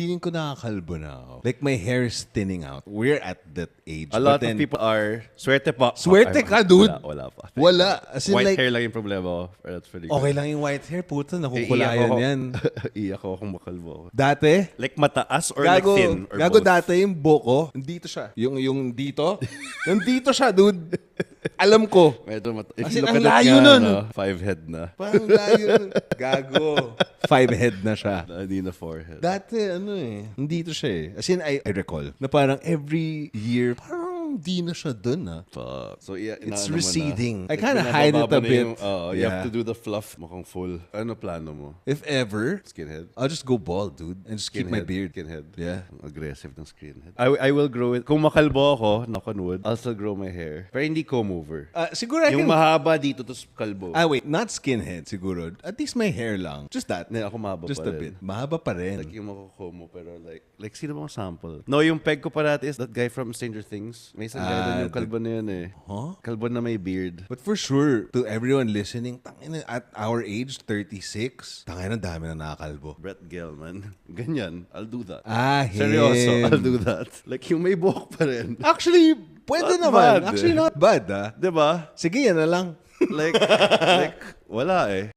feeling ko nakakalbo na ako. Like, my hair is thinning out. We're at that age. A lot of people are... Swerte pa. Swerte ka, dude. Wala pa. Wala. As in, White like, hair lang yung problema ko. That's pretty good. okay lang yung white hair. Puta, nakukulayan yan. Iyak ako kung makalbo ako. Dati, Like mataas or like thin? Or gago both? dati yung buko, dito siya. Yung dito. Nandito siya, dude. Alam ko. If Kasi you look ang at it layo nga, nun. no, 5 head na. Parang layo. Gago. 5 head na siya. Hindi na 4 head. Dati, nandito siya eh. As in, I recall, na parang every year, parang di na siya dun Fuck. So, It's receding. I Like, kinda hide it a bit. You have to do the fluff mukhang full. Ano plano mo? If ever, Skinhead? I'll just go bald, dude. And just keep my beard. Skinhead. Yeah. Ang aggressive ng skinhead. I will grow it. Kung makalbo ako, knock on wood, I'll still grow my hair. Pero hindi comb over. Siguro I Yung can... mahaba dito, tapos kalbo. wait. Not skinhead, siguro. At least my hair lang. Just that. Hindi, ako mahaba Just pa a rin. bit. Mahaba pa rin. Like yung makukomb mo, pero like sino bang sample? No, yung peg ko pa dati is that guy from Stranger Things. May isang guy doon yung kalbo na yun eh. Huh? Kalbo na may beard. But for sure, to everyone listening, tangina, at our age, 36, tangina, dami na nakakalbo. Brett Gelman. Ganyan. I'll do that. Him. Seryoso, I'll do that. Like yung may buhok pa rin. Actually, pwede Not naman. bad, Actually, not bad, Diba? Sige, yan na lang. Like, wala eh.